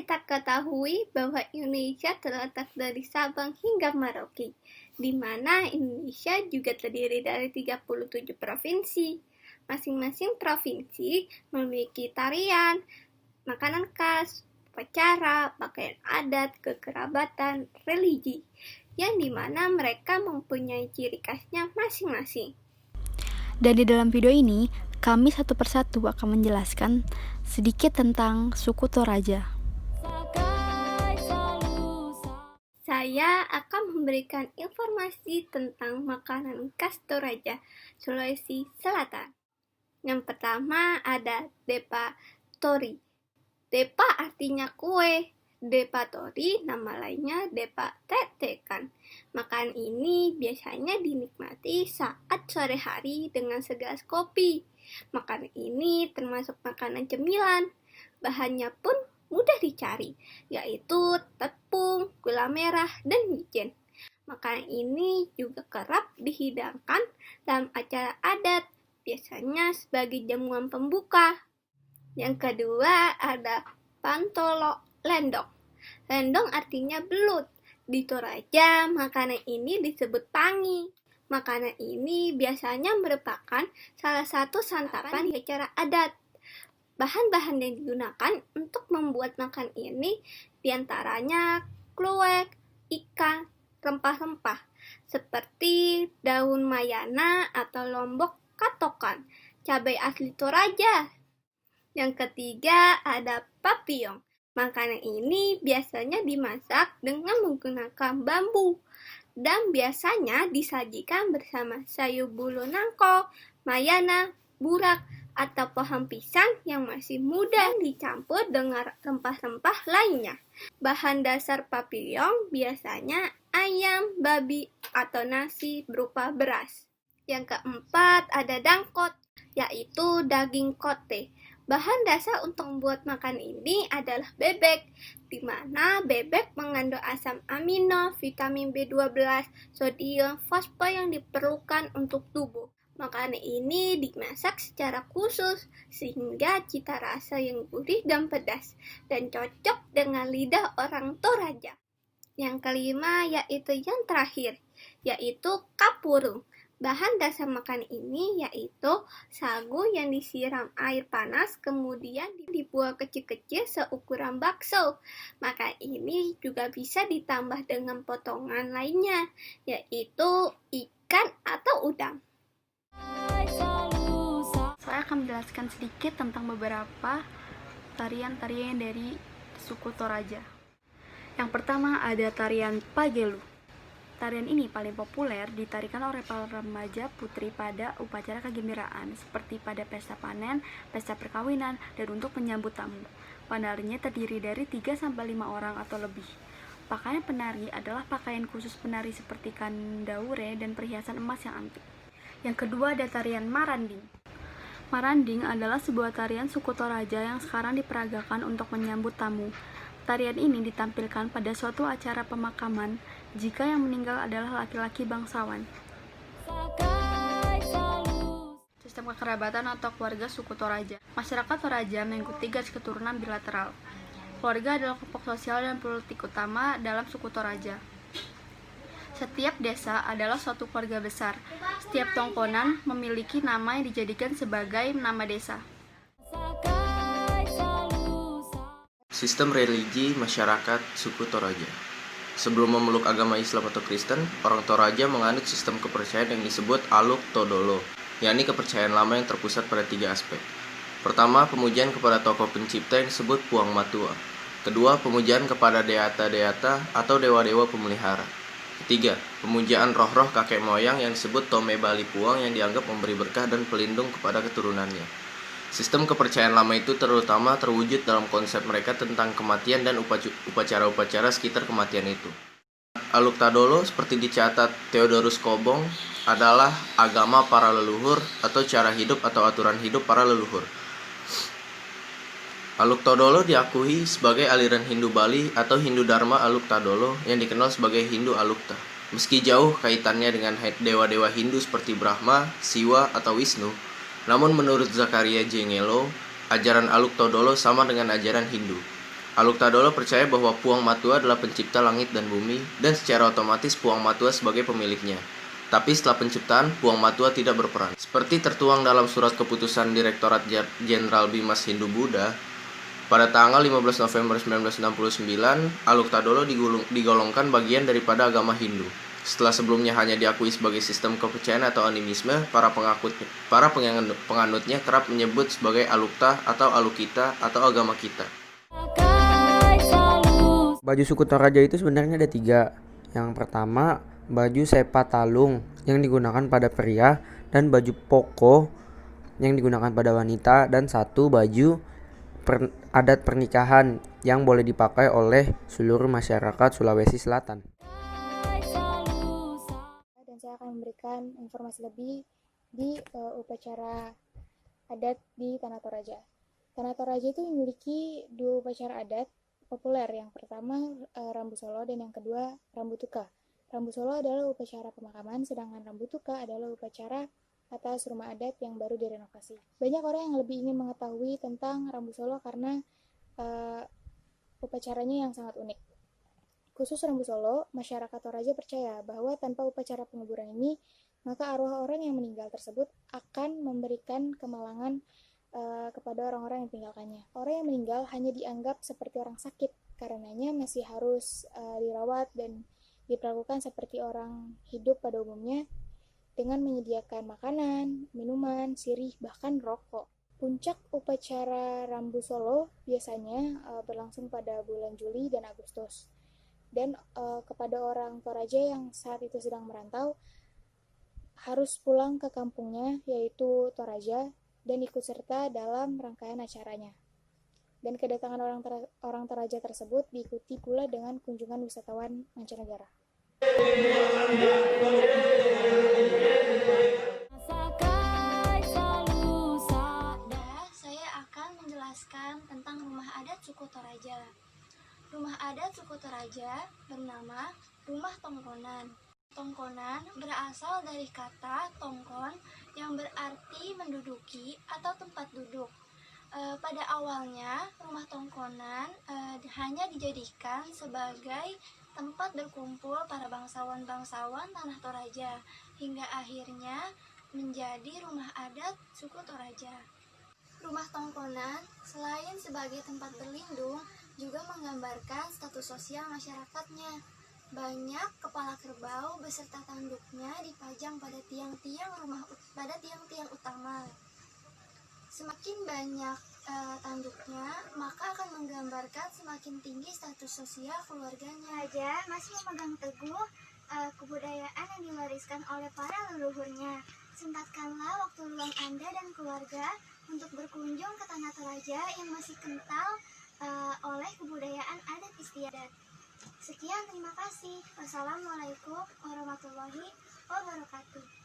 kita ketahui bahwa Indonesia terletak dari Sabang hingga Merauke, di mana Indonesia juga terdiri dari 37 provinsi. Masing-masing provinsi memiliki tarian, makanan khas, upacara, pakaian adat, kekerabatan, religi, yang dimana mereka mempunyai ciri khasnya masing-masing. Dan di dalam video ini, kami satu persatu akan menjelaskan sedikit tentang suku Toraja. Saya akan memberikan informasi tentang makanan khas Toraja, Sulawesi Selatan. Yang pertama ada Depa Tori. Depa artinya kue. Depa Tori nama lainnya Depa Tetekan. Makanan ini biasanya dinikmati saat sore hari dengan segelas kopi. Makanan ini termasuk makanan cemilan. Bahannya pun mudah dicari, yaitu tepung, gula merah, dan wijen. Makanan ini juga kerap dihidangkan dalam acara adat, biasanya sebagai jamuan pembuka. Yang kedua ada Pantolo Lendong. Lendong artinya belut. Di Toraja, makanan ini disebut pangi. Makanan ini biasanya merupakan salah satu santapan di acara adat. Bahan-bahan yang digunakan untuk membuat makan ini diantaranya kluwek, ikan, rempah-rempah, seperti daun mayana atau lombok katokan, cabai asli Toraja. Yang ketiga ada papiyong. Makanan ini biasanya dimasak dengan menggunakan bambu dan biasanya disajikan bersama sayur bulu nangko, mayana, burak, atau pohon pisang yang masih muda dicampur dengan rempah-rempah lainnya. Bahan dasar papiyong biasanya ayam, babi, atau nasi berupa beras. Yang keempat ada dangkot, yaitu daging kote. Bahan dasar untuk membuat makan ini adalah bebek, di mana bebek mengandung asam amino, vitamin B12, sodium, fosfor yang diperlukan untuk tubuh. Makanan ini dimasak secara khusus sehingga cita rasa yang gurih dan pedas dan cocok dengan lidah orang Toraja. Yang kelima yaitu yang terakhir, yaitu kapurung. Bahan dasar makan ini yaitu sagu yang disiram air panas kemudian dibuat kecil-kecil seukuran bakso. Makanan ini juga bisa ditambah dengan potongan lainnya, yaitu ikan atau udang. Saya akan menjelaskan sedikit tentang beberapa tarian-tarian dari suku Toraja. Yang pertama ada tarian Pagelu. Tarian ini paling populer ditarikan oleh para remaja putri pada upacara kegembiraan seperti pada pesta panen, pesta perkawinan, dan untuk menyambut tamu. Penarinya terdiri dari 3-5 orang atau lebih. Pakaian penari adalah pakaian khusus penari seperti kandaure dan perhiasan emas yang antik. Yang kedua ada tarian Maranding. Maranding adalah sebuah tarian suku Toraja yang sekarang diperagakan untuk menyambut tamu. Tarian ini ditampilkan pada suatu acara pemakaman jika yang meninggal adalah laki-laki bangsawan. Sistem kekerabatan atau keluarga suku Toraja. Masyarakat Toraja mengikuti garis keturunan bilateral. Keluarga adalah kelompok sosial dan politik utama dalam suku Toraja. Setiap desa adalah suatu keluarga besar. Setiap tongkonan memiliki nama yang dijadikan sebagai nama desa. Sistem religi masyarakat suku Toraja. Sebelum memeluk agama Islam atau Kristen, orang Toraja menganut sistem kepercayaan yang disebut Aluk Todolo, yakni kepercayaan lama yang terpusat pada 3 aspek. Pertama, pemujaan kepada tokoh pencipta yang disebut Puang Matua. Kedua, pemujaan kepada deata-deata atau dewa-dewa pemelihara. Ketiga, pemujaan roh-roh kakek moyang yang disebut Tome Bali Puang yang dianggap memberi berkah dan pelindung kepada keturunannya. Sistem kepercayaan lama itu terutama terwujud dalam konsep mereka tentang kematian dan upacara-upacara sekitar kematian itu. Aluk Todolo seperti dicatat Theodorus Kobong adalah agama para leluhur atau cara hidup atau aturan hidup para leluhur. Aluk Todolo diakui sebagai aliran Hindu Bali atau Hindu Dharma Aluk Todolo yang dikenal sebagai Hindu Alukta. Meski jauh kaitannya dengan dewa-dewa Hindu seperti Brahma, Siwa, atau Wisnu, namun menurut Zakaria Jengelo, ajaran Aluk Todolo sama dengan ajaran Hindu. Aluk Tadolo percaya bahwa Puang Matua adalah pencipta langit dan bumi, dan secara otomatis Puang Matua sebagai pemiliknya. Tapi setelah penciptaan, Puang Matua tidak berperan. Seperti tertuang dalam surat keputusan Direktorat Jenderal Bimas Hindu Buddha, pada tanggal 15 November 1969, Aluk Tadolo digolongkan bagian daripada agama Hindu. Setelah sebelumnya hanya diakui sebagai sistem kepercayaan atau animisme, para penganutnya kerap menyebut sebagai Alukta atau Alukita atau agama kita. Baju suku Toraja itu sebenarnya ada 3. Yang pertama, baju sepa talung yang digunakan pada pria, dan baju poko yang digunakan pada wanita, dan satu baju adat pernikahan yang boleh dipakai oleh seluruh masyarakat Sulawesi Selatan. Dan saya akan memberikan informasi lebih di upacara adat di Tanah Toraja. Tanah Toraja itu memiliki 2 upacara adat populer. Yang pertama Rambu Solo dan yang kedua Rambu Tuka. Rambu Solo adalah upacara pemakaman, sedangkan Rambu Tuka adalah upacara atas rumah adat yang baru direnovasi. Banyak orang yang lebih ingin mengetahui tentang Rambu Solo karena upacaranya yang sangat unik. Khusus Rambu Solo, masyarakat Toraja percaya bahwa tanpa upacara penguburan ini, maka arwah orang yang meninggal tersebut akan memberikan kemalangan kepada orang-orang yang tinggalkannya. Orang yang meninggal hanya dianggap seperti orang sakit, karenanya masih harus dirawat dan diperlakukan seperti orang hidup pada umumnya dengan menyediakan makanan, minuman, sirih, bahkan rokok. Puncak upacara Rambu Solo biasanya berlangsung pada bulan Juli dan Agustus. Dan kepada orang Toraja yang saat itu sedang merantau, harus pulang ke kampungnya, yaitu Toraja, dan ikut serta dalam rangkaian acaranya. Dan kedatangan orang Toraja tersebut diikuti pula dengan kunjungan wisatawan mancanegara. Saya akan menjelaskan tentang rumah adat suku Toraja. Rumah adat suku Toraja bernama Rumah Tongkonan. Tongkonan berasal dari kata tongkon yang berarti menduduki atau tempat duduk. Pada awalnya, rumah tongkonan hanya dijadikan sebagai tempat berkumpul para bangsawan-bangsawan Tanah Toraja, hingga akhirnya menjadi rumah adat suku Toraja. Rumah tongkonan selain sebagai tempat berlindung, juga menggambarkan status sosial masyarakatnya. Banyak kepala kerbau beserta tanduknya dipajang pada tiang-tiang utama. Semakin banyak tanduknya, maka akan menggambarkan semakin tinggi status sosial keluarganya. Toraja masih memegang teguh kebudayaan yang diwariskan oleh para leluhurnya. Sempatkanlah waktu luang Anda dan keluarga untuk berkunjung ke Tanah Toraja yang masih kental oleh kebudayaan adat istiadat. Sekian, terima kasih. Wassalamualaikum warahmatullahi wabarakatuh.